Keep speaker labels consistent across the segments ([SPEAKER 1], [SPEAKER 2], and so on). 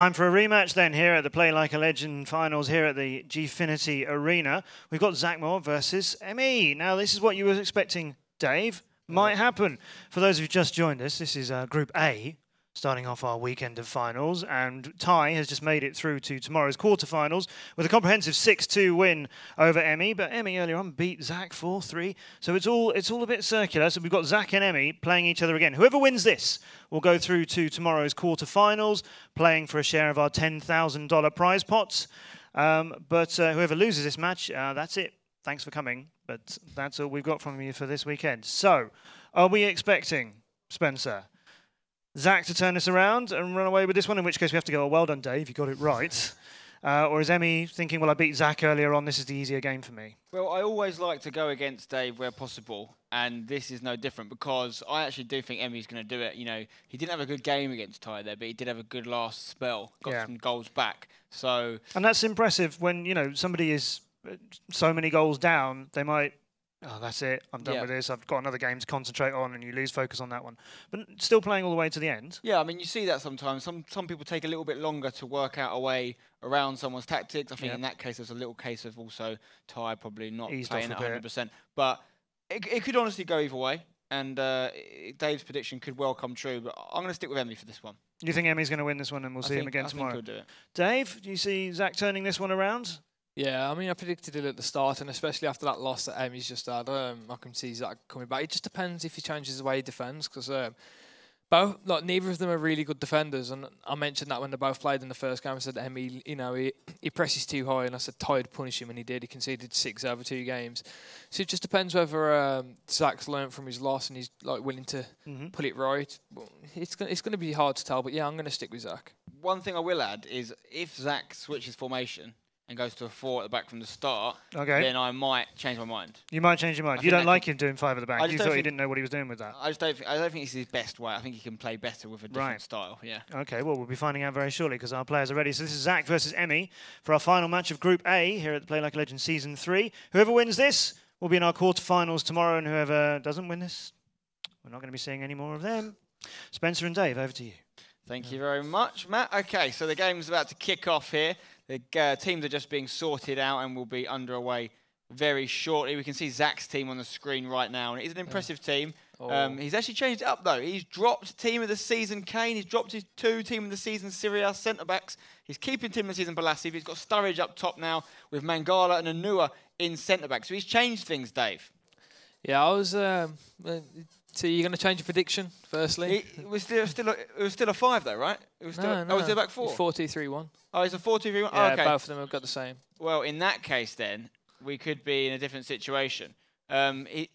[SPEAKER 1] Time for a rematch then here at the Play Like a Legend finals here at the Gfinity Arena. We've got Zacmoore versus Emi. Now this is what you were expecting, Dave. Might happen. For those who've just joined us, this is Group A, starting off our weekend of finals, and Ty has just made it through to tomorrow's quarterfinals with a comprehensive 6-2 win over Emi. But Emi earlier on beat Zac 4-3, so it's all a bit circular. So we've got Zac and Emi playing each other again. Whoever wins this will go through to tomorrow's quarterfinals, playing for a share of our $10,000 prize pots. But whoever loses this match, that's it. Thanks for coming, but that's all we've got from you for this weekend. So, are we expecting, Spencer, Zac to turn this around and run away with this one, in which case we have to go, oh, well done, Dave, you got it right. Or is Emi thinking, well, I beat Zac earlier on, this is the easier game for me?
[SPEAKER 2] Well, I always like to go against Dave where possible, and this is no different because I actually do think Emi's going to do it. You know, he didn't have a good game against Ty there, but he did have a good last spell, got some goals back. So, and
[SPEAKER 1] that's impressive when, you know, somebody is so many goals down, they might, oh, that's it, I'm done with this, I've got another game to concentrate on, and you lose focus on that one. But still playing all the way to the end.
[SPEAKER 2] Yeah, I mean, you see that sometimes. Some people take a little bit longer to work out a way around someone's tactics. I think in that case, there's a little case of also Ty probably not playing at 100%. But it could honestly go either way, and Dave's prediction could well come true, but I'm going to stick with Emi for this one.
[SPEAKER 1] You think Emi's going to win this one, and we'll see him again tomorrow?
[SPEAKER 2] I think he'll do it.
[SPEAKER 1] Dave, do you see Zac turning this one around?
[SPEAKER 3] Yeah, I mean, I predicted it at the start, and especially after that loss that Emi's just had, I can see Zac coming back. It just depends if he changes the way he defends, because both, like, neither of them are really good defenders, and I mentioned that when they both played in the first game. I said that Emi, you know, he presses too high, and I said Ty would punish him, and he did. He conceded 6 over 2 games. So it just depends whether Zac's learned from his loss and he's like willing to put it right. Well, it's going to be hard to tell, but yeah, I'm going to stick with Zac.
[SPEAKER 2] One thing I will add is if Zac switches formation and goes to a 4 at the back from the start, then I might change my mind. You might change your mind. You don't like him doing 5 at the back. You thought he didn't know what he was doing with that. I don't think it's his best way. I think he can play better with a different style. Yeah. Okay. Well, we'll be finding out very shortly because our players are ready. So this is Zac versus Emi for our final match of Group A here at the Play Like a Legend Season 3. Whoever wins this will be in our quarterfinals tomorrow, and whoever doesn't win this, we're not going to be seeing any more of them. Spencer and Dave, over to you. Thank you very much, Matt. Okay, so the game's about to kick off here. The teams are just being sorted out and will be underway very shortly. We can see Zac's team on the screen right now, and it is an impressive team. He's actually changed it up, though. He's dropped Team of the Season Kane. He's dropped his 2 Team of the Season Syria centre-backs. He's keeping Team of the Season PLALC. He's got Sturridge up top now with Mangala and Anua in centre-backs. So he's changed things, Dave. Yeah, I was... So you're going to change your prediction, firstly? It was still a 5, though, right? It was still, no. Was it back 4? 4-2-3-1. Oh, it's a 4-2-3-1?
[SPEAKER 3] Yeah,
[SPEAKER 2] oh, okay.
[SPEAKER 3] Both of them have got the same.
[SPEAKER 2] Well, in that case, then, we could be in a different situation.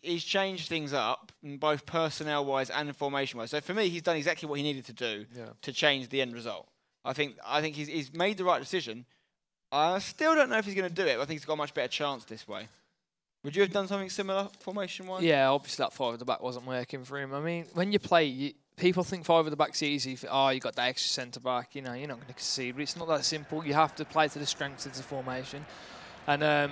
[SPEAKER 2] He's changed things up, both personnel-wise and formation-wise. So for me, he's done exactly what he needed to do to change the end result. I think he's made the right decision. I still don't know if he's going to do it, but I think he's got a much better chance this way. Would you have done something similar formation-wise? Yeah, obviously that 5 at the back wasn't working for him. I mean, when you play, people think 5 at the back's easy. Oh, you got the extra centre-back. You know, you're not going to concede. But it's not that simple. You have to play to the strengths of the formation. And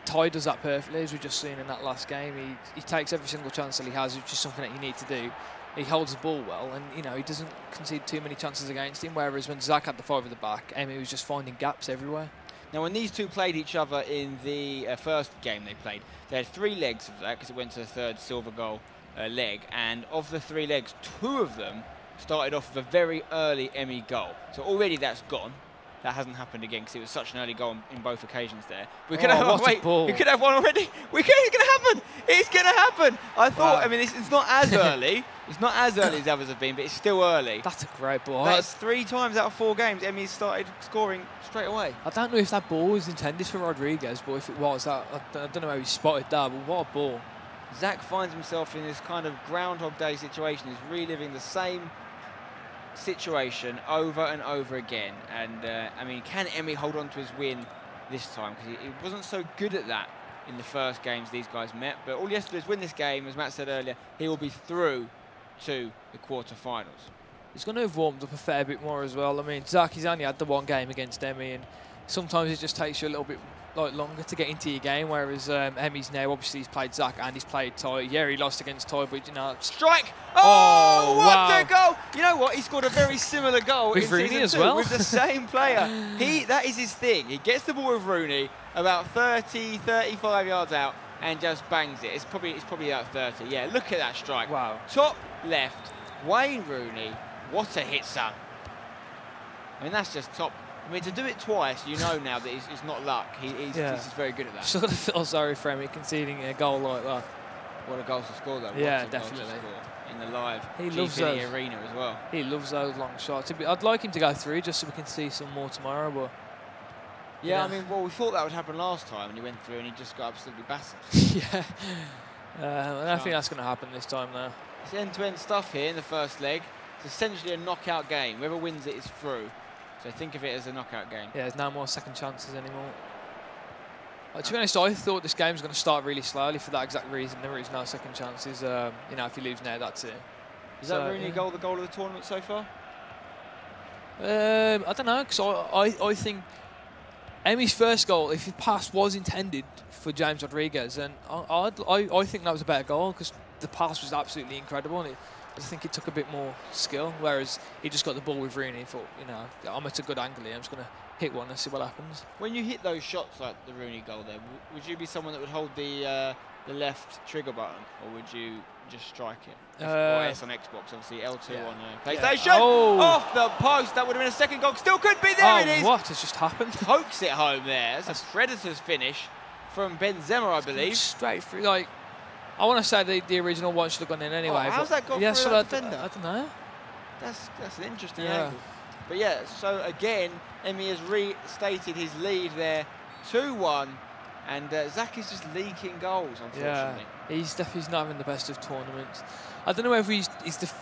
[SPEAKER 2] Ty does that perfectly, as we've just seen in that last game. He takes every single chance that he has, which is something that you need to do. He holds the ball well, and you know he doesn't concede too many chances against him. Whereas when Zac had the 5 at the back, Emi was just finding gaps everywhere. Now, when these two played each other in the first game they played, they had 3 legs of that because it went to the 3rd silver goal leg. And of the 3 legs, 2 of them started off with a very early Emi goal. So already that's gone. That hasn't happened again because it was such an early goal in both occasions there. We could have we could have one already. It's going to happen. It's going to happen. I thought. I mean, it's not as early. It's not as early as others have been, but it's still early. That's a great ball. That's 3 times out of 4 games Emi started scoring straight away. I don't know if that ball was intended for Rodriguez, but if it was, I don't know how he spotted that. But what a ball! Zac finds himself in this kind of Groundhog Day situation. He's reliving the same situation over and over again, and I mean, can Emi hold on to his win this time? Because he wasn't so good at that in the first games these guys met, but all he has to do is win this game. As Matt said earlier, he will be through to the quarterfinals. He's going to have warmed up a fair bit more as well. I mean, Zac, he's only had the 1 game against Emi, and
[SPEAKER 3] sometimes it just takes you a little bit longer to get into your game, whereas Emi's now, obviously he's played Zach and he's played Ty. Yeah, he lost against Ty, but you know,
[SPEAKER 2] strike! Oh, what
[SPEAKER 3] wow.
[SPEAKER 2] a goal! You know what? He scored a very similar goal
[SPEAKER 3] with
[SPEAKER 2] in
[SPEAKER 3] Rooney
[SPEAKER 2] season
[SPEAKER 3] as
[SPEAKER 2] 2
[SPEAKER 3] well,
[SPEAKER 2] with the same player. That is his thing. He gets the ball with Rooney about 30, 35 yards out and just bangs it. It's probably out 30. Yeah, look at that strike.
[SPEAKER 3] Wow.
[SPEAKER 2] Top left, Wayne Rooney. What a hit, son. I mean, that's just top. I mean, to do it twice, you know now that it's not luck. He's very good at that.
[SPEAKER 3] Sort of feel sorry for him conceding a goal like that.
[SPEAKER 2] What a goal to score, though.
[SPEAKER 3] Yeah,
[SPEAKER 2] what a
[SPEAKER 3] definitely.
[SPEAKER 2] Goal to score in the live
[SPEAKER 3] Gfinity
[SPEAKER 2] Arena as well.
[SPEAKER 3] He loves those long shots. I'd like him to go through just so we can see some more tomorrow. But
[SPEAKER 2] yeah, I mean, well, we thought that would happen last time, and he went through and he just got absolutely battered.
[SPEAKER 3] Yeah. I don't think that's going to happen this time, though.
[SPEAKER 2] It's end-to-end stuff here in the first leg. It's essentially a knockout game. Whoever wins it is through. So think of it as a knockout game.
[SPEAKER 3] Yeah, there's no more second chances anymore. To be honest, I thought this game was going to start really slowly for that exact reason. There is no second chances. You know, if you lose now, that's it.
[SPEAKER 2] Is that Rooney goal the goal of the tournament so far?
[SPEAKER 3] I don't know, because I think Emi's first goal, if his pass was intended for James Rodriguez, then I think that was a better goal, because the pass was absolutely incredible, and I think it took a bit more skill, whereas he just got the ball with Rooney and thought, you know, I'm at a good angle here, I'm just going to hit one and see what happens.
[SPEAKER 2] When you hit those shots like the Rooney goal there, would you be someone that would hold the left trigger button, or would you just strike it? Or S on Xbox, obviously, L2 on PlayStation.
[SPEAKER 3] Yeah. Oh.
[SPEAKER 2] Off the post, that would have been a second goal. Still could be, there it is.
[SPEAKER 3] What has just happened?
[SPEAKER 2] Pokes it home there. That's a Predators finish from Benzema, I believe.
[SPEAKER 3] Straight through, like, I want to say the original one should have gone in anyway.
[SPEAKER 2] Oh, how's that gone through that defender?
[SPEAKER 3] I don't know.
[SPEAKER 2] That's an interesting angle. But yeah, so again, Emi has restated his lead there, 2-1, and Zach is just leaking goals, unfortunately.
[SPEAKER 3] Yeah, he's not having the best of tournaments. I don't know whether he's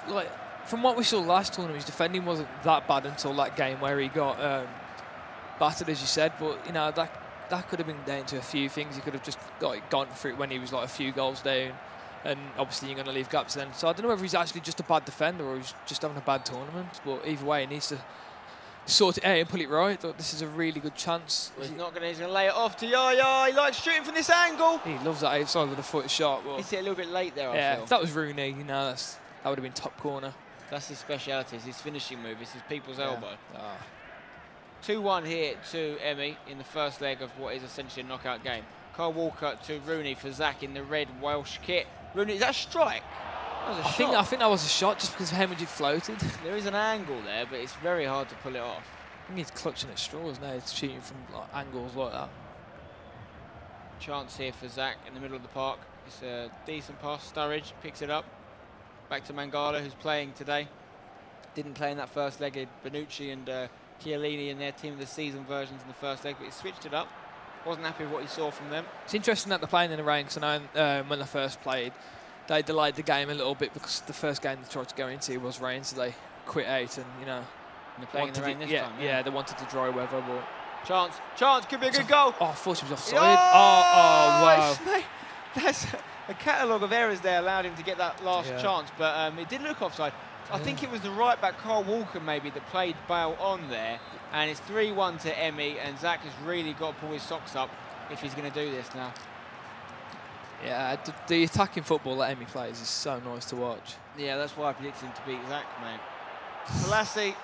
[SPEAKER 3] like, from what we saw last tournament, his defending wasn't that bad until that game where he got battered, as you said, but you know, that could have been down to a few things. He could have just gone through it when he was like a few goals down, and obviously you're going to leave gaps then. So I don't know whether he's actually just a bad defender or he's just having a bad tournament, but either way, he needs to sort it out and put it right. But this is a really good chance.
[SPEAKER 2] Well, he's going to lay it off to Yaya. He likes shooting from this angle.
[SPEAKER 3] He loves that outside of the foot shot.
[SPEAKER 2] He's hit a little bit late there,
[SPEAKER 3] yeah,
[SPEAKER 2] I feel.
[SPEAKER 3] If that was Rooney, you know, that would have been top corner.
[SPEAKER 2] That's his speciality, it's his finishing move, it's his people's elbow. 2-1 here to Emi in the first leg of what is essentially a knockout game. Kyle Walker to Rooney for Zach in the red Welsh kit. Rooney, is that a strike? That was a shot.
[SPEAKER 3] I think that was a shot just because of how much it floated.
[SPEAKER 2] There is an angle there, but it's very hard to pull it off.
[SPEAKER 3] I think he's clutching at straws now. He's shooting from like, angles like that.
[SPEAKER 2] Chance here for Zach in the middle of the park. It's a decent pass. Sturridge picks it up. Back to Mangala, who's playing today. Didn't play in that first leg. Bonucci and Chiellini in their team of the season versions in the first leg, but he switched it up. Wasn't happy with what he saw from them.
[SPEAKER 3] It's interesting that they're playing in the rain, because I know when they first played, they delayed the game a little bit because the first game they tried to go into was rain, so they quit out and, you know.
[SPEAKER 2] And they're playing in the rain this time.
[SPEAKER 3] Yeah, they wanted the dry weather, but...
[SPEAKER 2] Chance, could be a good goal.
[SPEAKER 3] Oh, I thought he was offside. Oh, wow.
[SPEAKER 2] That's a catalogue of errors there allowed him to get that last chance, but it did look offside. I think it was the right back, Carl Walker, maybe, that played Bale on there. And it's 3-1 to Emi, and Zach has really got to pull his socks up if he's going to do this now.
[SPEAKER 3] Yeah, the attacking football that Emi plays is so nice to watch.
[SPEAKER 2] Yeah, that's why I predicted him to beat Zach, mate. PLALC,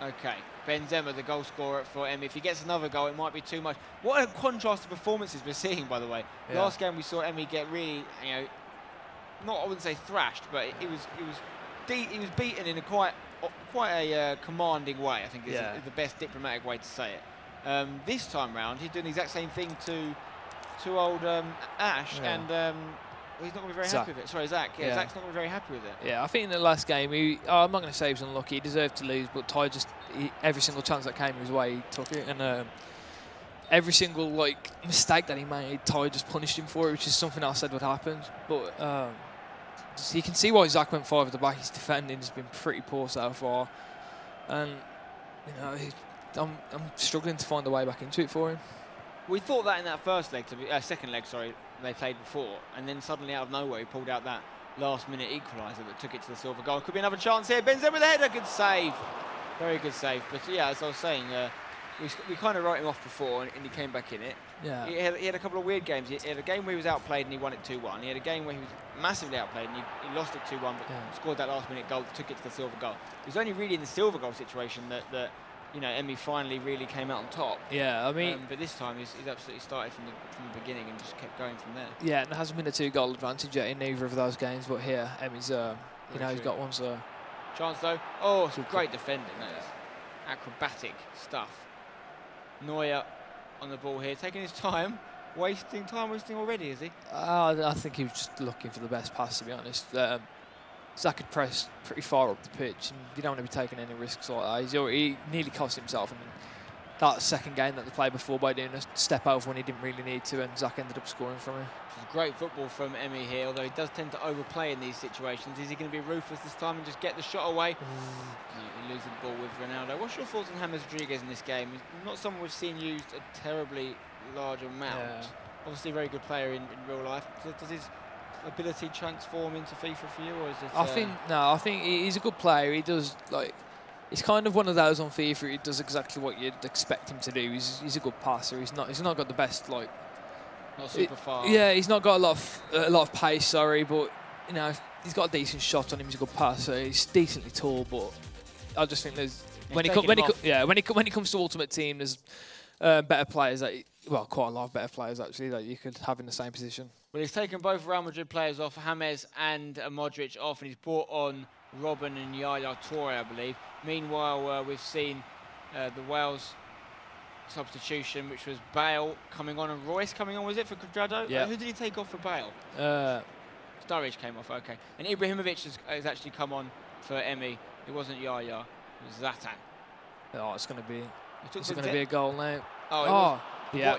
[SPEAKER 2] Okay, Benzema, the goal scorer for Emi. If he gets another goal, it might be too much. What a contrast of performances we're seeing, by the way.
[SPEAKER 3] Yeah.
[SPEAKER 2] Last game we saw Emi get really, you know, I wouldn't say thrashed, but he was beaten in a quite a commanding way. I think is the best diplomatic way to say it. This time round, he's doing the exact same thing to old Ash, and he's not going to be very happy with it. Sorry, Zach. Yeah, Zach's not going to be very happy with it.
[SPEAKER 3] Yeah, I think in the last game, I'm not going to say he was unlucky. He deserved to lose, but Ty every single chance that came his way, he took it, and every single mistake that he made, Ty just punished him for it, which is something I said would happen. But you can see why Zach went 5 at the back. His defending has been pretty poor so far, and I'm struggling to find a way back into it for him.
[SPEAKER 2] We thought that in that second leg, they played before, and then suddenly out of nowhere he pulled out that last-minute equaliser that took it to the silver goal. Could be another chance here. Benzema with the header, good save. Very good save. But yeah, as I was saying, we kind of wrote him off before, and he came back in it.
[SPEAKER 3] Yeah.
[SPEAKER 2] He had a couple of weird games. He had a game where he was outplayed and he won it 2-1. He had a game where he was massively outplayed and he lost it 2-1, but scored that last-minute goal, took it to the silver goal. It was only really in the silver goal situation that you know, Emi finally really came out on top.
[SPEAKER 3] Yeah, I mean...
[SPEAKER 2] but this time he's absolutely started from the beginning and just kept going from there.
[SPEAKER 3] Yeah, and there hasn't been a 2-goal advantage yet in either of those games, but here, Emi's, you know, he's got one, so...
[SPEAKER 2] Chance, though. Oh, it's great defending, that is. Acrobatic stuff. Neuer on the ball here, taking his time. Wasting already, is he?
[SPEAKER 3] I think he was just looking for the best pass, to be honest. Zach had pressed pretty far up the pitch, and you don't want to be taking any risks like that. He nearly cost himself in that second game that they played before by doing a step over when he didn't really need to, and Zach ended up scoring from him.
[SPEAKER 2] Great football from Emi here, although he does tend to overplay in these situations. Is he going to be ruthless this time and just get the shot away? He loses the ball with Ronaldo. What's your thoughts on James Rodriguez in this game? He's not someone we've seen used a terribly large amount. Yeah. Obviously a very good player in real life. Does his ability transform into FIFA for you, or is it?
[SPEAKER 3] I think he's a good player. He does, like, he's kind of one of those on FIFA. He does exactly what you'd expect him to do. He's a good passer. He's not got the best, like,
[SPEAKER 2] not super fast.
[SPEAKER 3] Yeah, he's not got a lot of pace. Sorry, but you know, he's got a decent shot on him. He's a good passer. He's decently tall, but I just think there's when it comes to Ultimate Team, there's better players quite a lot of better players actually that you could have in the same position.
[SPEAKER 2] Well, he's taken both Real Madrid players off, James and Modric off, and he's brought on Robben and Yaya Touré, I believe. Meanwhile, we've seen the Wales substitution, which was Bale coming on and Royce coming on, was it, for Cuadrado?
[SPEAKER 3] Yeah.
[SPEAKER 2] Who did he take off for Bale? Sturridge came off, okay. And Ibrahimovic has actually come on for Emi. It wasn't Yaya, it was Zlatan.
[SPEAKER 3] Oh, it's going to be a goal now.
[SPEAKER 2] Yeah.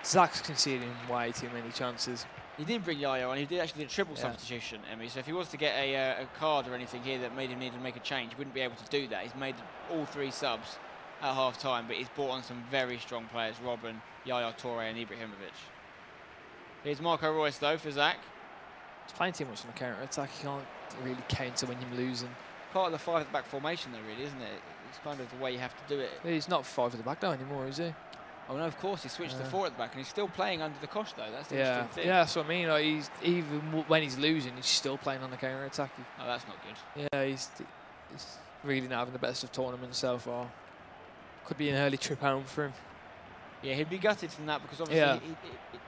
[SPEAKER 3] Zach's conceding way too many chances.
[SPEAKER 2] He didn't bring Yaya on. He did actually do a triple substitution, Emi. So if he was to get a card or anything here that made him need to make a change, he wouldn't be able to do that. He's made all 3 subs at half-time, but he's brought on some very strong players, Robben, Yaya Touré and Ibrahimovic. Here's Marco Reus, though, for Zach.
[SPEAKER 3] He's playing too much on the counter-attack. You can't really counter when you're losing.
[SPEAKER 2] Part of the 5-at-the-back formation, though, really, isn't it? It's kind of the way you have to do it.
[SPEAKER 3] He's not 5-at-the-back now anymore, is he?
[SPEAKER 2] Oh, no, of course, he switched to 4-at-the-back, and he's still playing under the cosh, though. That's the interesting thing.
[SPEAKER 3] Yeah, that's what I mean. Like, even when he's losing, he's still playing on the counter-attack.
[SPEAKER 2] Oh, that's not good.
[SPEAKER 3] Yeah, he's really not having the best of tournaments so far. Could be an early trip home for him.
[SPEAKER 2] Yeah, he'd be gutted from that because obviously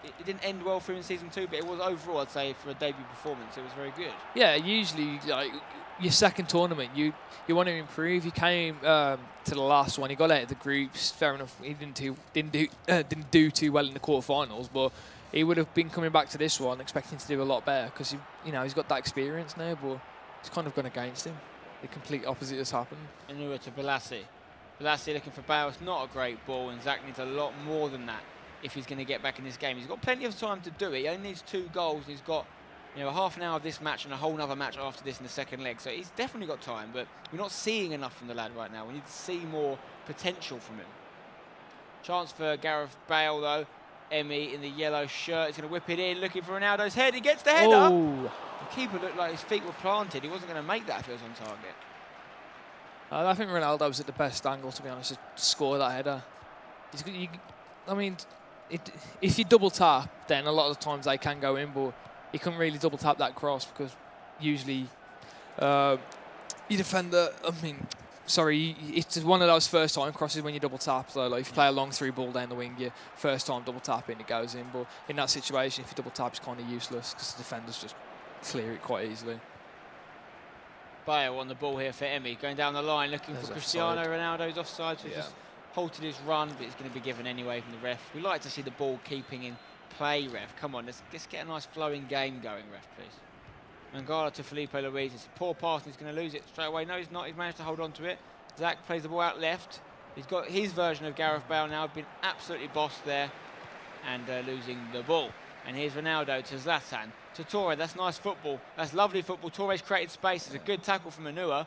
[SPEAKER 2] it didn't end well for him in Season 2, but it was overall, I'd say, for a debut performance, it was very good. Yeah, usually, like,
[SPEAKER 3] your second tournament, you want to improve. You came to the last one, you got out of the groups. Fair enough, he didn't do too well in the quarterfinals, but he would have been coming back to this one expecting to do a lot better because he's got that experience now, but it's kind of gone against him. The complete opposite has happened.
[SPEAKER 2] And over to Balassi. Balassi looking for Bale. It's not a great ball, and Zach needs a lot more than that if he's going to get back in this game. He's got plenty of time to do it. He only needs 2 goals. He's got half an hour of this match and a whole other match after this in the second leg. So he's definitely got time, but we're not seeing enough from the lad right now. We need to see more potential from him. Chance for Gareth Bale, though. Emi in the yellow shirt. He's going to whip it in, looking for Ronaldo's head. He gets the header.
[SPEAKER 3] Oh.
[SPEAKER 2] The keeper looked like his feet were planted. He wasn't going to make that if he was on target.
[SPEAKER 3] I think Ronaldo was at the best angle, to be honest, to score that header. If you double tap, then a lot of the times they can go in, but you couldn't really double tap that cross because usually your defender, it's one of those first time crosses when you double tap. So like if you play a long 3 ball down the wing, you first time double tap it, it goes in. But in that situation, if you double tap, it's kind of useless because the defenders just clear it quite easily.
[SPEAKER 2] Bale on the ball here for Emi, going down the line, looking for Cristiano Ronaldo's offside, so just halted his run, but it's going to be given anyway from the ref. We like to see the ball keeping in play, ref. Come on, let's get a nice flowing game going, ref, please. Mangala to Felipe Luis. It's a poor pass, and he's going to lose it straight away. No, he's not. He's managed to hold on to it. Zach plays the ball out left. He's got his version of Gareth Bale now, been absolutely bossed there, and losing the ball. And here's Ronaldo to Zlatan. To Touré, that's nice football. That's lovely football. Touré's created space. It's a good tackle from Manua.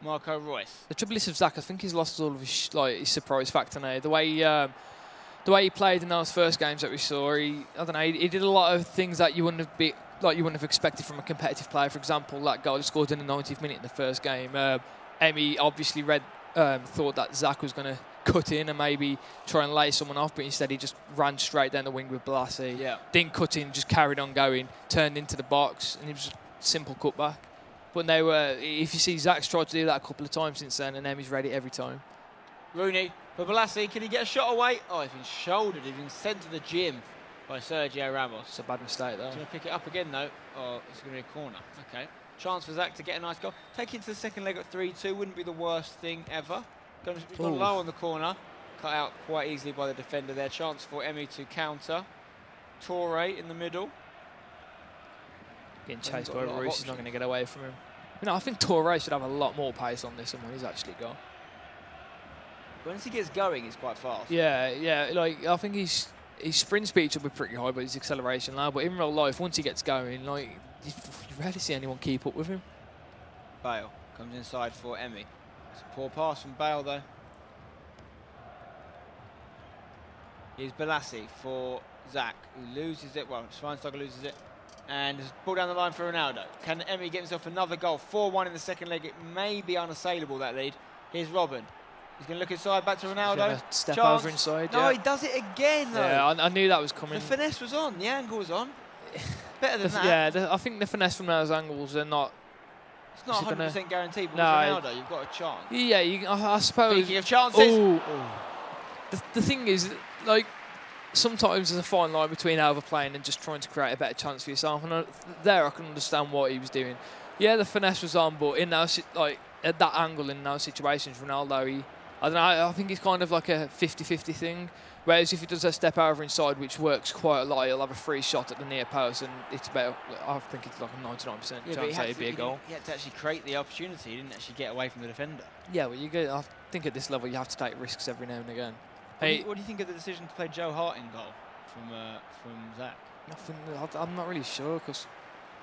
[SPEAKER 2] Marco Reus. The
[SPEAKER 3] trouble is with Zach, I think he's lost all of his surprise factor now. The way he played in those first games that we saw, he did a lot of things that you wouldn't have like you wouldn't have expected from a competitive player. For example, that goal he scored in the 90th minute in the first game. Emi obviously thought that Zach was going to cut in and maybe try and lay someone off, but instead he just ran straight down the wing with PLALC.
[SPEAKER 2] Yeah.
[SPEAKER 3] Didn't cut in, just carried on going, turned into the box, and it was a simple cutback. But now, if you see Zach's tried to do that a couple of times since then, and Emi's read it every time.
[SPEAKER 2] Rooney for PLALC. Can he get a shot away? Oh, he's been shouldered. He's been sent to the gym by Sergio Ramos.
[SPEAKER 3] It's a bad mistake, though.
[SPEAKER 2] He's going to pick it up again, though. Oh, it's going to be a corner. Okay. Chance for Zach to get a nice goal. Take it to the second leg at 3-2. Wouldn't be the worst thing ever. He's gone low on the corner. Cut out quite easily by the defender there. Chance for Emi to counter. Torre in the middle.
[SPEAKER 3] Getting chased by Royce. He's not going to get away from him. You know, I think Torre should have a lot more pace on this than what he's actually got.
[SPEAKER 2] Once he gets going, he's quite fast.
[SPEAKER 3] Yeah. Like, I think his sprint speed should be pretty high, but his acceleration low. But in real life, once he gets going, like, you rarely see anyone keep up with him.
[SPEAKER 2] Bale comes inside for Emi. It's a poor pass from Bale, though. Here's PLALC for Zach, who loses it. Well, Schweinsteiger loses it. And is ball down the line for Ronaldo. Can Emi get himself another goal? 4-1 in the second leg. It may be unassailable, that lead. Here's Robin. He's going to look inside, back to Ronaldo.
[SPEAKER 3] Step over inside,
[SPEAKER 2] No, he does it again, though.
[SPEAKER 3] Yeah, I knew that was coming.
[SPEAKER 2] The finesse was on. The angle was on. Better than that.
[SPEAKER 3] Yeah, I think the finesse from those angles are not...
[SPEAKER 2] It's not 100% guaranteed, but with Ronaldo, you've got a chance.
[SPEAKER 3] Yeah, I suppose...
[SPEAKER 2] Speaking of chances...
[SPEAKER 3] The thing is, like, sometimes there's a fine line between overplaying and just trying to create a better chance for yourself. And there I can understand what he was doing. Yeah, the finesse was on, but in those, like, at that angle in those situations, Ronaldo, I don't know, I think it's kind of like a 50-50 thing. Whereas if he does a step over inside, which works quite a lot, he'll have a free shot at the near post, and it's about, I think it's like a 99% chance that it'd be a goal.
[SPEAKER 2] He had to actually create the opportunity. He didn't actually get away from the defender.
[SPEAKER 3] Yeah, well, I think at this level you have to take risks every now and again.
[SPEAKER 2] What do you think of the decision to play Joe Hart in goal from Zach?
[SPEAKER 3] I'm not really sure, because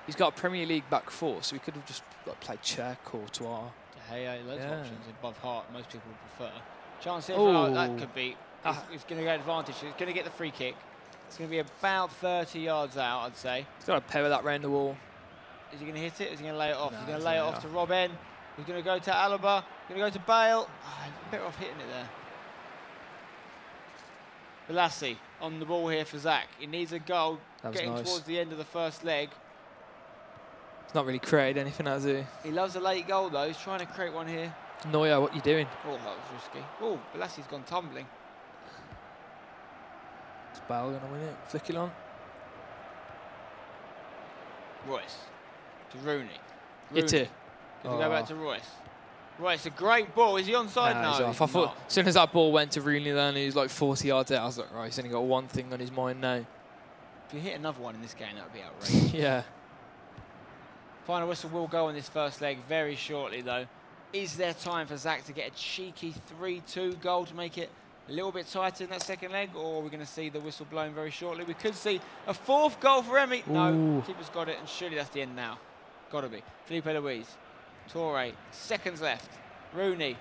[SPEAKER 3] he's got a Premier League back four, so he could have just like, played Czech or Courtois.
[SPEAKER 2] Hey, loads of options above Hart. Most people would prefer. Chance here for that could be. He's going to get advantage. He's going to get the free kick. It's going to be about 30 yards out, I'd say.
[SPEAKER 3] He's got to power that round the wall.
[SPEAKER 2] Is he going to hit it? Is he going to lay it off? He's going to lay it off to Robben. He's going to go to Alaba. He's going to go to Bale. Better off hitting it there. PLALC on the ball here for Zach. He needs a goal. Getting towards the end of the first leg.
[SPEAKER 3] He's not really created anything, has he?
[SPEAKER 2] He loves a late goal, though. He's trying to create one here.
[SPEAKER 3] Neuer, what are you doing?
[SPEAKER 2] Oh, that was risky. Oh, PLALC's gone tumbling.
[SPEAKER 3] Is Bale going to win it? Flick it on.
[SPEAKER 2] Royce to Rooney.
[SPEAKER 3] Hit it.
[SPEAKER 2] Does he go back to Royce? Royce, a great ball. Is he onside now?
[SPEAKER 3] I thought as soon as that ball went to Rooney, then he was like 40 yards out. I was like, right, he's only got one thing on his mind now.
[SPEAKER 2] If you hit another one in this game, that would be outrageous.
[SPEAKER 3] Yeah.
[SPEAKER 2] Final whistle will go on this first leg very shortly, though. Is there time for Zach to get a cheeky 3-2 goal to make it a little bit tighter in that second leg, or are we going to see the whistle blowing very shortly? We could see a fourth goal for Emi. No, keeper's got it, and surely that's the end now. Got to be. Felipe Luis. Torre. Seconds left. Rooney.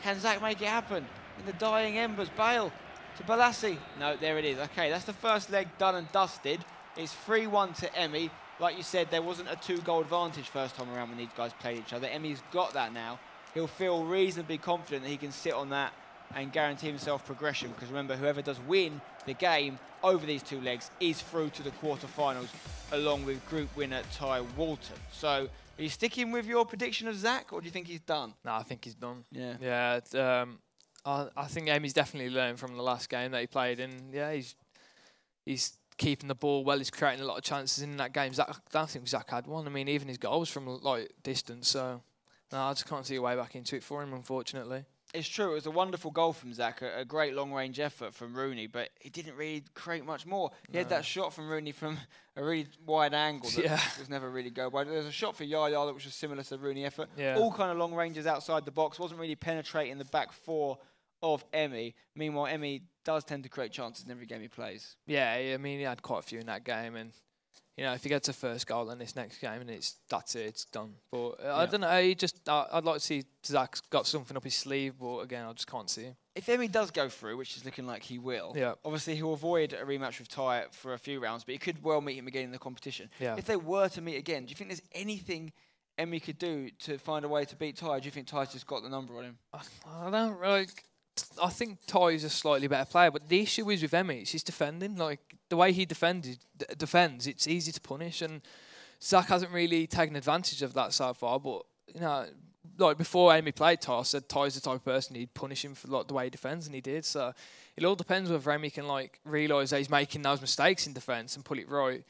[SPEAKER 2] Can Zach make it happen? In the dying embers. Bale to PLALC. No, there it is. Okay, that's the first leg done and dusted. It's 3-1 to Emi. Like you said, there wasn't a 2-goal advantage first time around when these guys played each other. Emi's got that now. He'll feel reasonably confident that he can sit on that and guarantee himself progression, because remember, whoever does win the game over these two legs is through to the quarterfinals, along with group winner Ty Walton. So, are you sticking with your prediction of Zach, or do you think he's done?
[SPEAKER 3] No, I think he's done.
[SPEAKER 2] Yeah.
[SPEAKER 3] Yeah. I think Emi's definitely learned from the last game that he played, and yeah, he's keeping the ball well. He's creating a lot of chances in that game. I don't think Zach had one. I mean, even his goals from like distance. So, no, I just can't see a way back into it for him, unfortunately.
[SPEAKER 2] It's true. It was a wonderful goal from Zach, a great long-range effort from Rooney, but he didn't really create much more. He had that shot from Rooney from a really wide angle that was never really go wide. There was a shot for Yaya that was just similar to the Rooney effort. Yeah. All kind of long ranges outside the box. Wasn't really penetrating the back four of Emi. Meanwhile, Emi does tend to create chances in every game he plays.
[SPEAKER 3] Yeah, I mean, he had quite a few in that game, and you know, if he gets a first goal in this next game, and that's it, it's done. But I don't know. I'd like to see Zach's got something up his sleeve, but again, I just can't see him.
[SPEAKER 2] If Emi does go through, which is looking like he will, obviously he'll avoid a rematch with Ty for a few rounds, but he could well meet him again in the competition.
[SPEAKER 3] Yeah.
[SPEAKER 2] If they were to meet again, do you think there's anything Emi could do to find a way to beat Ty? Do you think Ty's just got the number on him?
[SPEAKER 3] I don't really. I think Ty is a slightly better player, but the issue is with Emi, it's his defending. Like, the way he defends, it's easy to punish, and Zach hasn't really taken advantage of that so far. But, you know, like before Emi played Ty, I said Ty's the type of person he'd punish him for like the way he defends, and he did. So it all depends whether Emi can like realise that he's making those mistakes in defence and put it right.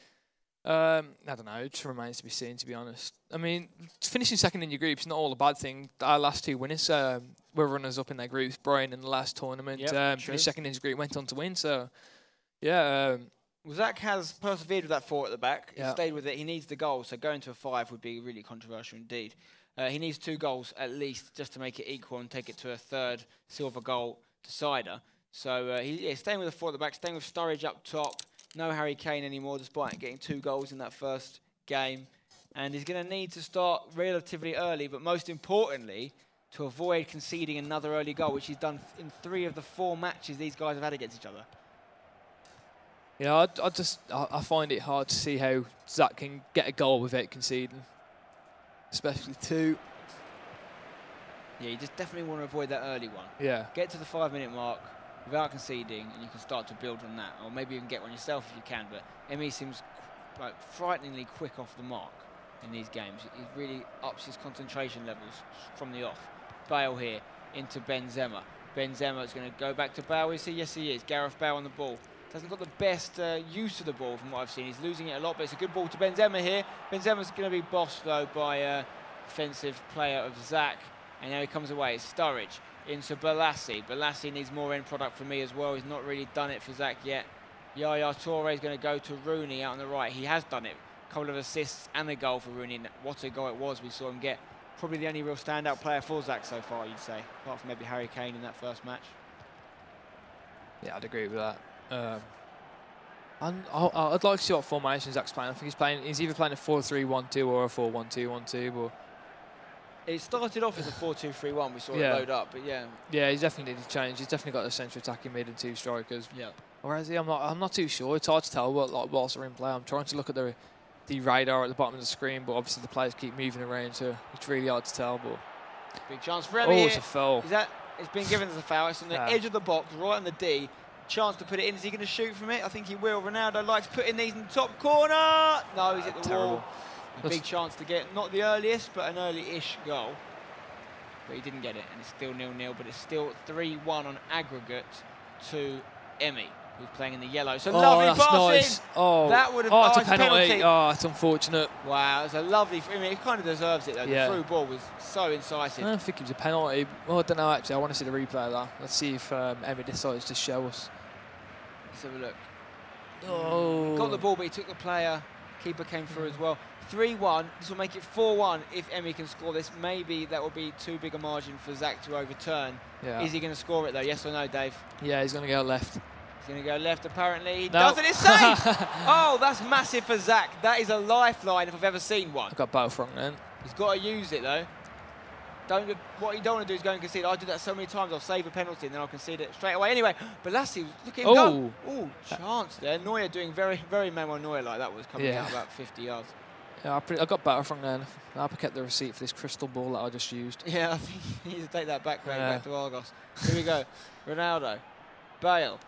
[SPEAKER 3] I don't know. It just remains to be seen, to be honest. I mean, finishing second in your group is not all a bad thing. Our last two winners were runners up in their groups. Brian in the last tournament finished second in his group, went on to win. So, yeah.
[SPEAKER 2] Well, Zach has persevered with that 4 at the back. He stayed with it. He needs the goal. So going to a 5 would be really controversial indeed. He needs 2 goals at least just to make it equal and take it to a third silver goal decider. So he's staying with the 4 at the back, staying with Sturridge up top. No Harry Kane anymore, despite getting 2 goals in that first game. And he's going to need to start relatively early, but most importantly, to avoid conceding another early goal, which he's done in 3 of the 4 matches these guys have had against each other.
[SPEAKER 3] Yeah, I find it hard to see how Zach can get a goal without conceding, especially 2.
[SPEAKER 2] Yeah, you just definitely want to avoid that early one.
[SPEAKER 3] Yeah.
[SPEAKER 2] Get to the 5-minute mark without conceding, and you can start to build on that. Or maybe you can get one yourself if you can, but Emi seems like frighteningly quick off the mark in these games. He really ups his concentration levels from the off. Bale here into Benzema. Benzema is going to go back to Bale. Is he? Yes, he is. Gareth Bale on the ball. Hasn't got the best use of the ball from what I've seen. He's losing it a lot, but it's a good ball to Benzema here. Benzema's going to be bossed, though, by defensive player of Zach. And now he comes away. It's Sturridge into Balassi. Balassi needs more end product from me as well. He's not really done it for Zach yet. Yaya Toure is going to go to Rooney out on the right. He has done it. A couple of assists and a goal for Rooney. What a goal it was we saw him get. Probably the only real standout player for Zach so far, you'd say. Apart from maybe Harry Kane in that first match.
[SPEAKER 3] Yeah, I'd agree with that. I'd like to see what formation Zach's playing. I think he's either playing a 4-3-1-2 or a 4-1-2-1-2, but
[SPEAKER 2] it started off as a 4-2-3-1. We saw it load up, but yeah.
[SPEAKER 3] Yeah, he's definitely needed to change. He's definitely got a central attacking mid and 2 strikers.
[SPEAKER 2] Yeah.
[SPEAKER 3] Or is he? I'm not too sure. It's hard to tell whilst they're in play. I'm trying to look at the radar at the bottom of the screen, but obviously the players keep moving around, so it's really hard to tell. But
[SPEAKER 2] big chance for Emi.
[SPEAKER 3] Oh, it's a foul.
[SPEAKER 2] It's been given as a foul. It's on the edge of the box, right on the D. Chance to put it in. Is he going to shoot from it? I think he will. Ronaldo likes putting these in the top corner. No, he's at the wall. A big chance to get not the earliest, but an early-ish goal. But he didn't get it, and it's still 0-0, but it's still 3-1 on aggregate to Emi, who's playing in the yellow. So lovely passing.
[SPEAKER 3] Nice. Oh,
[SPEAKER 2] that would have
[SPEAKER 3] it's a penalty. Oh, it's unfortunate.
[SPEAKER 2] Wow, it's a lovely. I mean, he kind of deserves it though. Yeah. The through ball was so incisive.
[SPEAKER 3] I don't think it was a penalty. Well, I don't know actually. I want to see the replay of that. Let's see if Emi decides to show us.
[SPEAKER 2] Let's have a look.
[SPEAKER 3] Oh,
[SPEAKER 2] got the ball, but he took the player. Keeper came through as well. 3-1. This will make it 4-1 if Emi can score this. Maybe that will be too big a margin for Zach to overturn. Yeah. Is he going to score it though? Yes or no, Dave?
[SPEAKER 3] Yeah, he's going to go left.
[SPEAKER 2] He's going to go left, apparently. He does it. It's safe! Oh, that's massive for Zach. That is a lifeline if I've ever seen one.
[SPEAKER 3] I've got both wrong then.
[SPEAKER 2] He's got to use it though. What you don't want to do is go and concede. I do that so many times. I'll save a penalty and then I'll concede it straight away. Anyway, Balassi, look at him go. Oh, chance there. Neuer doing very, very Manuel Neuer like that was coming out about 50 yards.
[SPEAKER 3] Yeah, I got better from then. I kept the receipt for this crystal ball that I just used.
[SPEAKER 2] Yeah, I think he needs to take that back to Argos. Here we go. Ronaldo. Bale.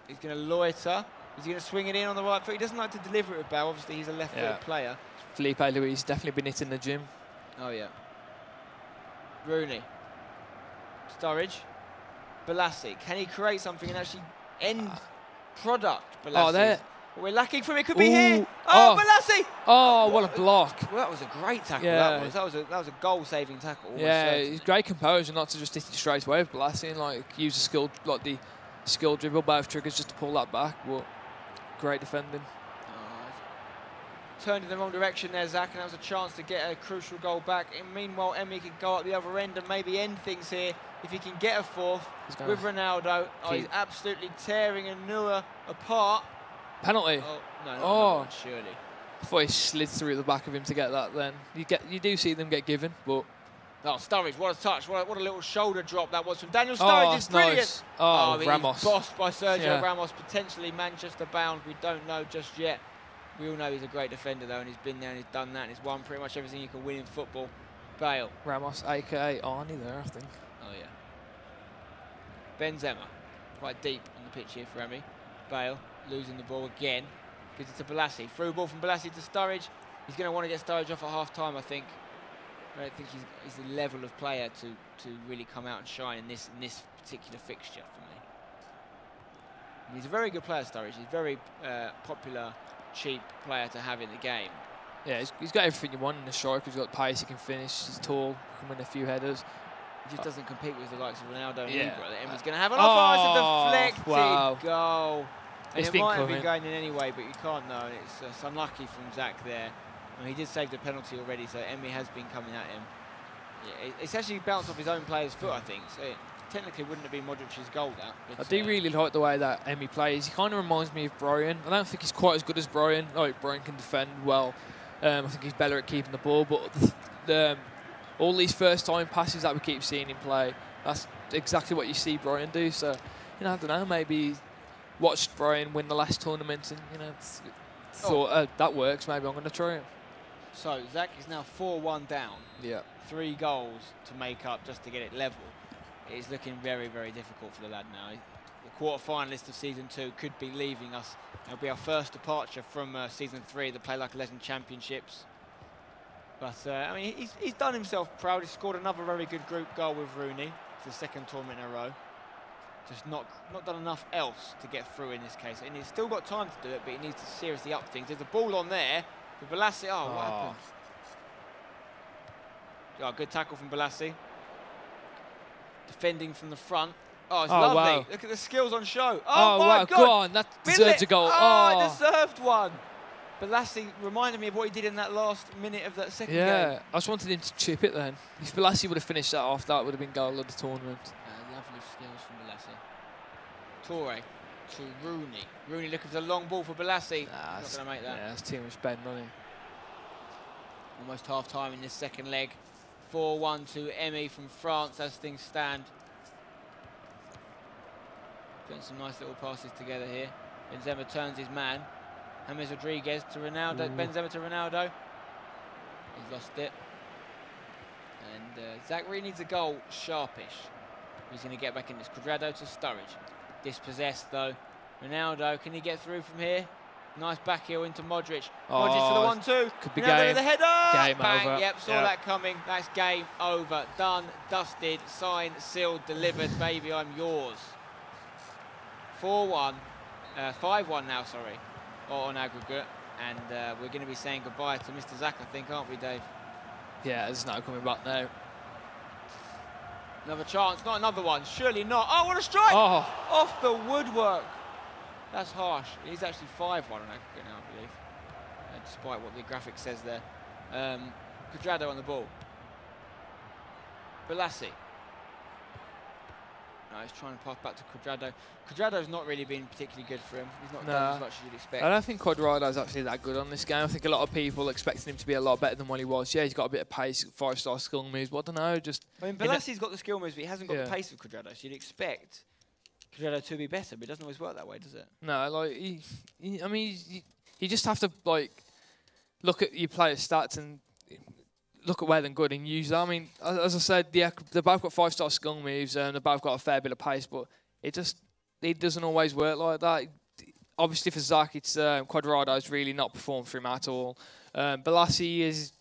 [SPEAKER 2] He's going to loiter. He's going to swing it in on the right foot. He doesn't like to deliver it with Bale. Obviously, he's a left-footed player.
[SPEAKER 3] Felipe Luis definitely been hitting the gym.
[SPEAKER 2] Oh, yeah. Rooney. Sturridge. Balassi. Can he create something and actually end product? Balassi.
[SPEAKER 3] Oh, there.
[SPEAKER 2] We're lacking from it. Could be here. Oh, Balassi.
[SPEAKER 3] Oh, what a block.
[SPEAKER 2] Well, that was a great tackle. Yeah. That was a goal-saving tackle.
[SPEAKER 3] Yeah, it's great composure not to just hit it straight away with Balassi and like use the skill dribble both triggers just to pull that back. But great defending.
[SPEAKER 2] Turned in the wrong direction there, Zach, and that was a chance to get a crucial goal back. And meanwhile, Emi can go up the other end and maybe end things here if he can get a fourth with Ronaldo. Oh, he's absolutely tearing Neuer apart.
[SPEAKER 3] Penalty.
[SPEAKER 2] Oh, no, not
[SPEAKER 3] Oh.
[SPEAKER 2] one, surely.
[SPEAKER 3] I thought he slid through the back of him to get that. Then you do see them get given, but.
[SPEAKER 2] Oh, Sturridge, what a touch. What a little shoulder drop that was from Daniel Sturridge. It's brilliant.
[SPEAKER 3] Nice. Oh,
[SPEAKER 2] he's
[SPEAKER 3] Ramos.
[SPEAKER 2] bossed by Sergio Ramos, potentially Manchester bound. We don't know just yet. We all know he's a great defender, though, and he's been there and he's done that, and he's won pretty much everything you can win in football. Bale.
[SPEAKER 3] Ramos, a.k.a. Arnie there, I think.
[SPEAKER 2] Oh, yeah. Benzema, quite deep on the pitch here for Emi. Bale losing the ball again. Gives it to Balassi. Through ball from Balassi to Sturridge. He's going to want to get Sturridge off at half-time, I think. I don't think he's the level of player to really come out and shine in this particular fixture for me. And he's a very good player, Sturridge. He's a very popular, cheap player to have in the game.
[SPEAKER 3] Yeah, he's got everything you want in a striker. He's got pace, he can finish, he's tall, he can win a few headers.
[SPEAKER 2] He just doesn't compete with the likes of Ronaldo and
[SPEAKER 3] yeah.
[SPEAKER 2] Ibra. Emi's going to have an off. It's a deflected goal. And it might have been going in anyway, but you can't know. And it's unlucky from Zach there. I mean, he did save the penalty already, so Emi has been coming at him. Yeah, it's actually bounced off his own player's foot, I think. So it technically wouldn't have been Modric's goal, that.
[SPEAKER 3] I do really like the way that Emi plays. He kind of reminds me of Brian. I don't think he's quite as good as Brian. Like, Brian can defend well. I think he's better at keeping the ball, but all these first-time passes that we keep seeing him play, that's exactly what you see Brian do. So, I don't know, maybe watched Brian win the last tournament and, thought, that works, maybe I'm going to try it.
[SPEAKER 2] So, Zach is now 4-1 down.
[SPEAKER 3] Yeah.
[SPEAKER 2] 3 goals to make up just to get it level. It is looking very, very difficult for the lad now. The quarter-finalist of Season 2 could be leaving us. It'll be our first departure from Season 3, the Playlikelegen Championships. But, I mean, he's done himself proud. He's scored another very good group goal with Rooney. It's the second tournament in a row. Just not done enough else to get through in this case. And he's still got time to do it, but he needs to seriously up things. There's a ball on there for Balassi. Oh, what happened? Oh, good tackle from Balassi. Defending from the front. Oh, it's lovely.
[SPEAKER 3] Wow.
[SPEAKER 2] Look at the skills on show. Oh, my
[SPEAKER 3] wow,
[SPEAKER 2] God.
[SPEAKER 3] go on. That deserves a goal.
[SPEAKER 2] Oh, it deserved one. Balassi reminded me of what he did in that last minute of that second game.
[SPEAKER 3] Yeah, I just wanted him to chip it then. If Balassi would have finished that off, that would have been goal of the tournament.
[SPEAKER 2] Lovely skills from Balassi. Torre to Rooney. Rooney looking for the long ball for Balassi. Not going to make that.
[SPEAKER 3] Yeah, that's too much bend on him.
[SPEAKER 2] Almost half-time in this second leg. 4-1 to Emi from France as things stand. Putting some nice little passes together here. Benzema turns his man. James Rodriguez to Ronaldo. Ooh. Benzema to Ronaldo. He's lost it. And Zach really needs a goal sharpish. He's going to get back in this. Cuadrado to Sturridge. Dispossessed though. Ronaldo, can he get through from here? Nice back heel into Modric. Modric to the 1-2.
[SPEAKER 3] Could be
[SPEAKER 2] Ronaldo
[SPEAKER 3] game.
[SPEAKER 2] with the header.
[SPEAKER 3] Game
[SPEAKER 2] Bang.
[SPEAKER 3] over.
[SPEAKER 2] Yep, saw that coming. That's game over. Done, dusted, signed, sealed, delivered. Baby, I'm yours. 4-1. 5-1 now, sorry. On aggregate. And we're going to be saying goodbye to Mr. Zach, I think, aren't we, Dave?
[SPEAKER 3] Yeah, there's no coming back now.
[SPEAKER 2] Another chance, not another one. Surely not. Oh, what a strike!
[SPEAKER 3] Oh.
[SPEAKER 2] Off the woodwork. That's harsh. He's actually 5-1 on aggregate now, I believe. Despite what the graphic says there. Cuadrado on the ball. Balassi. No, he's trying to pass back to Cuadrado. Cuadrado's not really been particularly good for him. He's not done as much as you'd expect.
[SPEAKER 3] I don't think Cuadrado's actually that good on this game. I think a lot of people expected him to be a lot better than what he was. Yeah, he's got a bit of pace, 5-star skill moves, but I don't know, just...
[SPEAKER 2] I mean, Balassi's got the skill moves, but he hasn't got the pace of Cuadrado, so you'd expect Cuadrado to be better, but it doesn't always work that way, does it? No,
[SPEAKER 3] like, I mean, you just have to, like, look at your player's stats and look at where they're good and use that. I mean, as I said, yeah, they've both got 5-star skill moves and they've both got a fair bit of pace, but it doesn't always work like that. Obviously for Zach, it's Cuadrado's really not performed for him at all. Balassi is...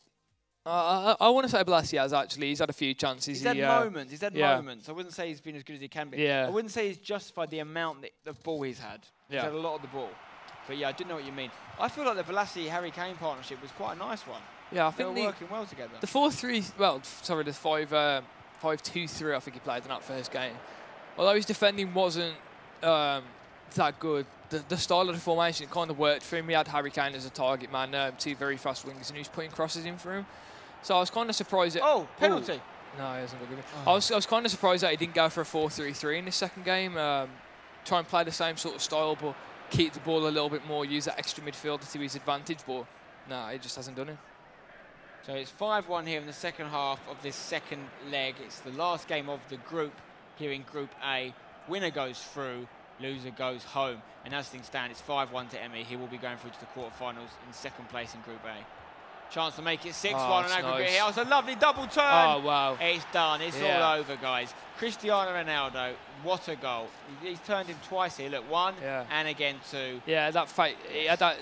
[SPEAKER 3] I want to say Balassi has, actually. He's had a few chances.
[SPEAKER 2] He's had moments. He's had moments. I wouldn't say he's been as good as he can be.
[SPEAKER 3] Yeah.
[SPEAKER 2] I wouldn't say he's justified the amount of ball he's had. He's had a lot of the ball. But yeah, I do know what you mean. I feel like the Balassi-Harry Kane partnership was quite a nice one.
[SPEAKER 3] Yeah, I think
[SPEAKER 2] they were working well together.
[SPEAKER 3] The 4-3, well, sorry, the 5-2-3, I think he played in that first game. Although his defending wasn't that good, the style of the formation, it kind of worked for him. He had Harry Kane as a target man, 2 very fast wingers, and he was putting crosses in for him. So I was kind of surprised that...
[SPEAKER 2] Oh, penalty!
[SPEAKER 3] Ooh. No, he hasn't got good. I was kind of surprised that he didn't go for a 4-3-3 in his second game. Try and play the same sort of style, but keep the ball a little bit more, use that extra midfielder to his advantage, but no, he just hasn't done it.
[SPEAKER 2] So it's 5-1 here in the second half of this second leg. It's the last game of the group here in Group A. Winner goes through, loser goes home. And as things stand, it's 5-1 to Emi. He will be going through to the quarterfinals in second place in Group A. Chance to make it 6-1 on aggregate
[SPEAKER 3] nice.
[SPEAKER 2] here. Oh, it's a lovely double turn.
[SPEAKER 3] Oh, wow.
[SPEAKER 2] It's done. It's all over, guys. Cristiano Ronaldo, what a goal. He's turned him twice here. Look, one and again two.
[SPEAKER 3] Yeah, that fake.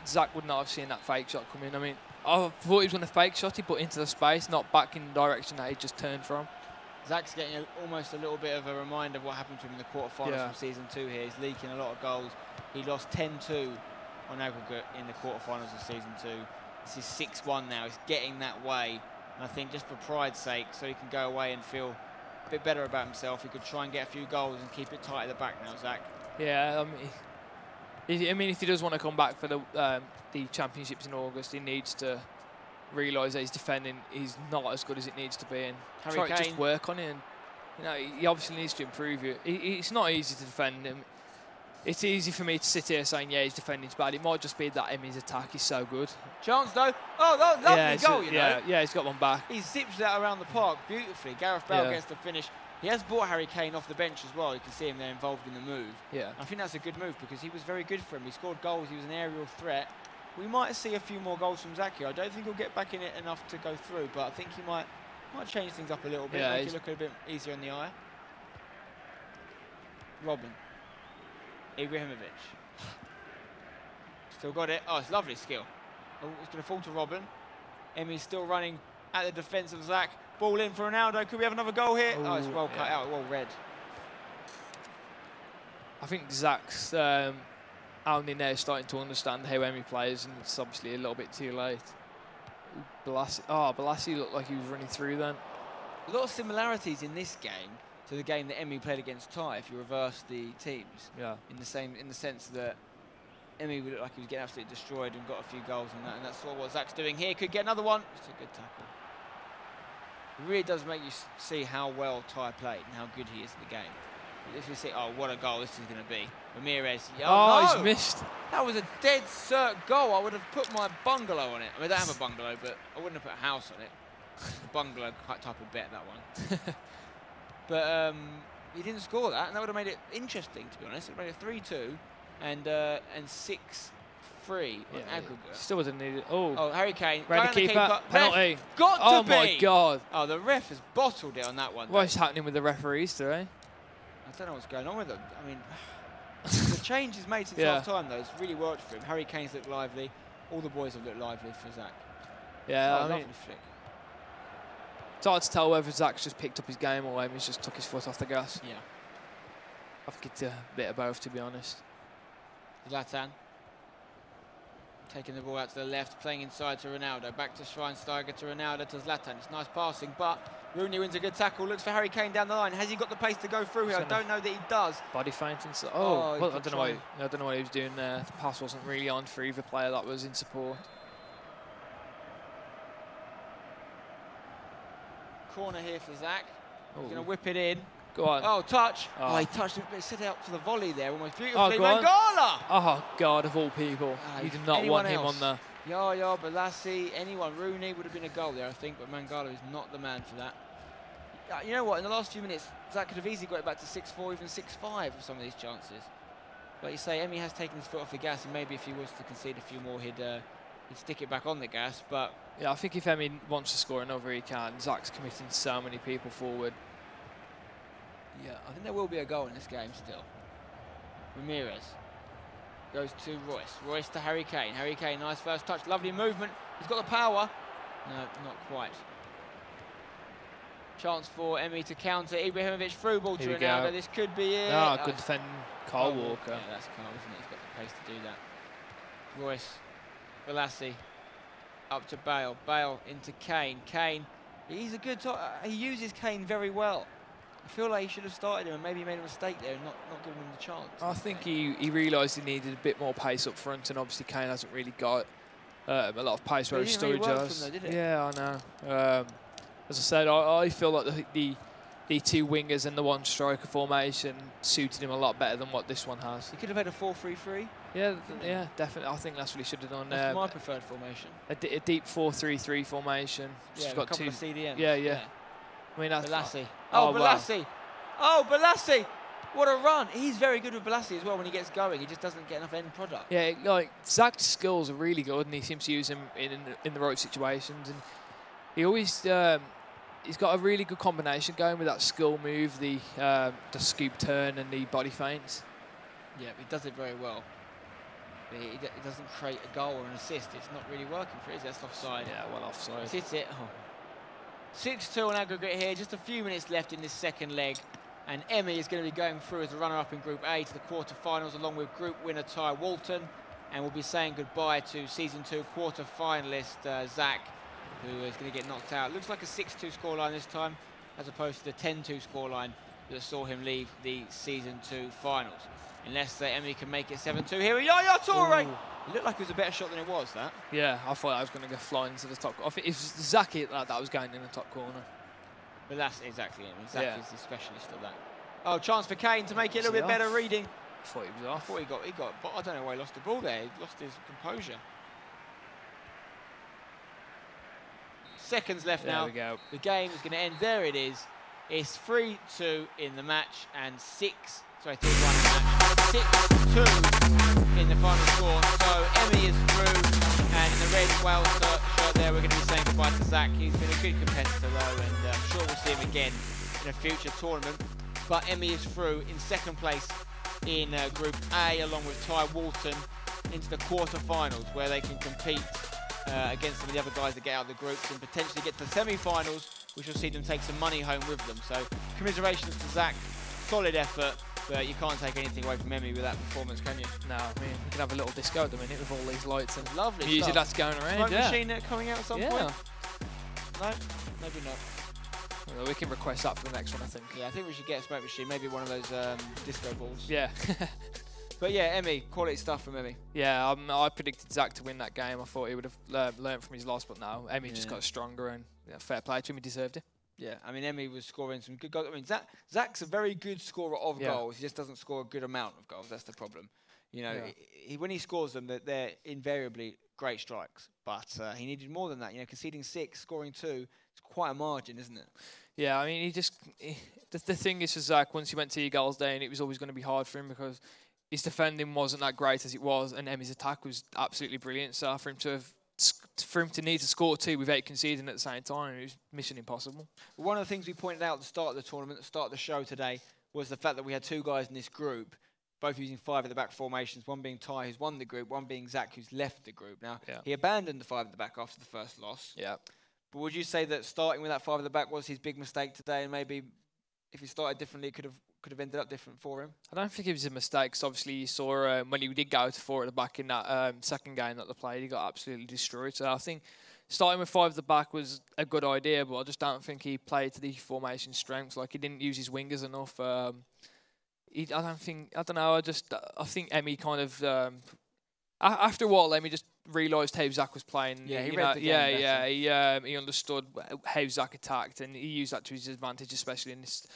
[SPEAKER 3] Zach would not have seen that fake shot coming. I mean, I thought he was going to fake shot. He put into the space, not back in the direction that he just turned from.
[SPEAKER 2] Zach's getting almost a little bit of a reminder of what happened to him in the quarterfinals from Season 2 here. He's leaking a lot of goals. He lost 10-2 on aggregate in the quarterfinals of Season 2. This is 6-1 now. He's getting that way. And I think just for pride's sake, so he can go away and feel a bit better about himself, he could try and get a few goals and keep it tight at the back now, Zach.
[SPEAKER 3] Yeah, I mean, if he does want to come back for the championships in August, he needs to realise that his defending is not as good as it needs to be, and try to just work on it. And you know, he obviously needs to improve it. It's not easy to defend him. It's easy for me to sit here saying, yeah, his defending's bad. It might just be that Emi's attack is so good.
[SPEAKER 2] Chance though. Oh, that lovely goal, you know.
[SPEAKER 3] Yeah, he's got one back.
[SPEAKER 2] He zips that around the park beautifully. Gareth Bale gets the finish. He has brought Harry Kane off the bench as well. You can see him there involved in the move.
[SPEAKER 3] Yeah.
[SPEAKER 2] I think that's a good move because he was very good for him. He scored goals. He was an aerial threat. We might see a few more goals from Zach here. I don't think he'll get back in it enough to go through, but I think he might change things up a little bit, make it look a bit easier in the eye. Robin. Ibrahimovic. Still got it. Oh, it's lovely skill. Oh, it's going to fall to Robin. Emi's still running at the defence of Zach. Ball in for Ronaldo. Could we have another goal here? Ooh, oh, it's well cut out, well read.
[SPEAKER 3] I think Zach's only now starting to understand how Emi plays, and it's obviously a little bit too late. Balassi looked like he was running through then.
[SPEAKER 2] A lot of similarities in this game to the game that Emi played against Ty, if you reverse the teams.
[SPEAKER 3] Yeah.
[SPEAKER 2] In the sense that Emi looked like he was getting absolutely destroyed and got a few goals in that, and that's sort of what Zach's doing here. Could get another one. It's a good tackle. It really does make you see how well Ty played and how good he is at the game. If you see, oh, what a goal this is going to be. Ramirez.
[SPEAKER 3] Oh,
[SPEAKER 2] no!
[SPEAKER 3] He's missed.
[SPEAKER 2] That was a dead cert goal. I would have put my bungalow on it. I mean, I don't have a bungalow, but I wouldn't have put a house on it. The bungalow type of bet, that one. But he didn't score that, and that would have made it interesting, to be honest. It would have made it 3-2 and 6-3 on aggregate.
[SPEAKER 3] Still would have needed. Oh,
[SPEAKER 2] Harry Kane.
[SPEAKER 3] Ready keeper. Penalty.
[SPEAKER 2] Got to be.
[SPEAKER 3] Oh my God.
[SPEAKER 2] Oh, the ref has bottled it on that one.
[SPEAKER 3] What's happening with the referees today?
[SPEAKER 2] I don't know what's going on with them. I mean, the change he's made since half time, though, it's really worked for him. Harry Kane's looked lively. All the boys have looked lively for Zach.
[SPEAKER 3] Yeah,
[SPEAKER 2] I mean, flick.
[SPEAKER 3] It's hard to tell whether Zach's just picked up his game or Emi's just took his foot off the gas.
[SPEAKER 2] Yeah.
[SPEAKER 3] I think it's a bit of both, to be honest.
[SPEAKER 2] Zlatan. Taking the ball out to the left, playing inside to Ronaldo. Back to Schweinsteiger, to Ronaldo, to Zlatan. It's nice passing, but Rooney wins a good tackle. Looks for Harry Kane down the line. Has he got the pace to go through here? I don't know that he does.
[SPEAKER 3] Body feint inside. Well, I don't know what he was doing there. The pass wasn't really on for either player that was in support.
[SPEAKER 2] Corner here for Zach. He's going to whip it in.
[SPEAKER 3] Go on.
[SPEAKER 2] Oh, touch. Oh, he touched it, but set out to the volley there almost beautifully. Mangala!
[SPEAKER 3] Oh, God, of all people. You did not want him on there.
[SPEAKER 2] Yaya, Balassi, anyone. Rooney would have been a goal there, I think, but Mangala is not the man for that. You know what? In the last few minutes, Zach could have easily got it back to 6-4, even 6-5 with some of these chances. Like you say, Emi has taken his foot off the gas, and maybe if he was to concede a few more, he'd stick it back on the gas, but...
[SPEAKER 3] Yeah, I think if Emi wants to score another, he can. Zach's committing so many people forward.
[SPEAKER 2] Yeah, I think there will be a goal in this game still. Ramirez goes to Royce. Royce to Harry Kane. Harry Kane, nice first touch, lovely movement. He's got the power. No, not quite. Chance for Emi to counter. Ibrahimovic through ball to Ronaldo. This could be it.
[SPEAKER 3] Oh, good defending. Kyle Walker.
[SPEAKER 2] Yeah, that's Kyle, isn't it? He's got the pace to do that. Royce. Balassi. Up to Bale. Bale into Kane. Kane. He's a good... he uses Kane very well. I feel like he should have started him and maybe made a mistake there and not given him the chance.
[SPEAKER 3] I think he realised he needed a bit more pace up front, and obviously Kane hasn't really got a lot of pace where his storage has. Yeah, I know. As I said, I feel like the two wingers and the one striker formation suited him a lot better than what this one has.
[SPEAKER 2] He could have had a 4-3-3.
[SPEAKER 3] Yeah, yeah, definitely. I think that's what he should have done.
[SPEAKER 2] That's my preferred formation.
[SPEAKER 3] A deep 4-3-3 formation.
[SPEAKER 2] Yeah,
[SPEAKER 3] got
[SPEAKER 2] a couple of CDMs.
[SPEAKER 3] Yeah. I mean, that's
[SPEAKER 2] PLALC.
[SPEAKER 3] Oh,
[SPEAKER 2] PLALC.
[SPEAKER 3] Wow.
[SPEAKER 2] Oh, PLALC. What a run. He's very good with PLALC as well when he gets going. He just doesn't get enough end product.
[SPEAKER 3] Yeah, like Zac's skills are really good, and he seems to use them in the right situations. And he always he's got a really good combination going with that skill move, the scoop turn, and the body feints.
[SPEAKER 2] Yeah, he does it very well. He doesn't create a goal or an assist. It's not really working for it, is it? That's offside.
[SPEAKER 3] Yeah, well offside.
[SPEAKER 2] Hits it. Oh. 6-2 on aggregate here. Just a few minutes left in this second leg. And Emmy is going to be going through as a runner-up in Group A to the quarter-finals, along with group winner Ty Walton. And we'll be saying goodbye to Season 2 quarter-finalist Zac, who is going to get knocked out. Looks like a 6-2 scoreline this time, as opposed to the 10-2 scoreline that saw him leave the Season 2 finals. Unless Emily can make it 7-2 here. Yaya Toure! It looked like it was a better shot than it was, that.
[SPEAKER 3] Yeah, I thought I was going to go flying to the top. I think if Zac hit that, that was going in the top corner.
[SPEAKER 2] But that's exactly it. Zac is the specialist of that. Oh, chance for Kane to make it a little bit better reading.
[SPEAKER 3] I thought he was off.
[SPEAKER 2] I thought he got, but I don't know why he lost the ball there. He lost his composure. Seconds left now.
[SPEAKER 3] There we go.
[SPEAKER 2] The game is going to end. There it is. It's 3-2 in the match and 3-1 in the match. 6-2 in the final score. So Emmy is through, and in the red Wales shirt there, we're going to be saying goodbye to Zac. He's been a good competitor though, and I'm sure we'll see him again in a future tournament. But Emmy is through in second place in Group A, along with Ty Walton, into the quarter-finals, where they can compete against some of the other guys that get out of the groups and potentially get to the semi-finals, which will see them take some money home with them. So commiserations to Zac, solid effort, but you can't take anything away from Emmy with that performance, can you?
[SPEAKER 3] No, I mean, we can have a little disco at the minute with all these lights and
[SPEAKER 2] lovely
[SPEAKER 3] music
[SPEAKER 2] stuff.
[SPEAKER 3] that's going around.
[SPEAKER 2] Smoke machine coming out at some point? No, maybe not.
[SPEAKER 3] Well, we can request that for the next one, I think.
[SPEAKER 2] Yeah, I think we should get a smoke machine, maybe one of those disco balls.
[SPEAKER 3] Yeah.
[SPEAKER 2] But yeah, Emmy, quality stuff from Emmy.
[SPEAKER 3] Yeah, I predicted Zac to win that game. I thought he would have learned from his loss, but no, Emmy just got stronger, and fair play to him, he deserved it. Yeah,
[SPEAKER 2] I mean, Emmy was scoring some good goals. I mean, Zac's a very good scorer of goals. He just doesn't score a good amount of goals. That's the problem. You know, when he scores them, they're invariably great strikes. But he needed more than that. You know, conceding 6, scoring 2, it's quite a margin, isn't it?
[SPEAKER 3] Yeah, I mean, the thing is for Zac, once he went to Eagles Day, and it was always going to be hard for him because his defending wasn't that great as it was, and Emmy's attack was absolutely brilliant. So for him to need to score 2 without conceding at the same time, it was mission impossible.
[SPEAKER 2] One of the things we pointed out at the start of the tournament, at the start of the show today, was the fact that we had 2 guys in this group, both using 5 at the back formations, one being Ty, who's won the group, one being Zac, who's left the group. Now, he abandoned the 5 at the back after the first loss.
[SPEAKER 3] Yeah.
[SPEAKER 2] But would you say that starting with that 5 at the back was his big mistake today, and maybe if he started differently, it could have ended up different for him?
[SPEAKER 3] I don't think it was a mistake, because obviously you saw when he did go to 4 at the back in that second game that they played, he got absolutely destroyed. So I think starting with 5 at the back was a good idea, but I just don't think he played to the formation strengths. Like, he didn't use his wingers enough. I think Emmy kind of after a while, Emmy just realised how Zac was playing.
[SPEAKER 2] Yeah, he read the game better.
[SPEAKER 3] He understood how Zac attacked, and he used that to his advantage, especially in this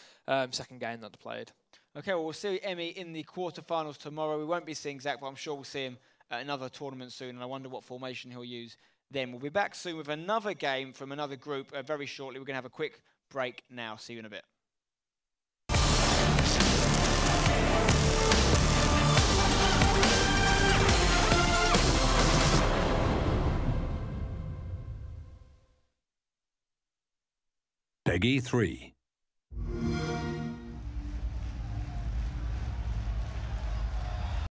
[SPEAKER 3] second game that they played.
[SPEAKER 2] Okay, well, we'll see Emmy in the quarterfinals tomorrow. We won't be seeing Zac, but I'm sure we'll see him at another tournament soon, and I wonder what formation he'll use then. We'll be back soon with another game from another group very shortly. We're going to have a quick break now. See you in a bit.
[SPEAKER 4] Peggy 3.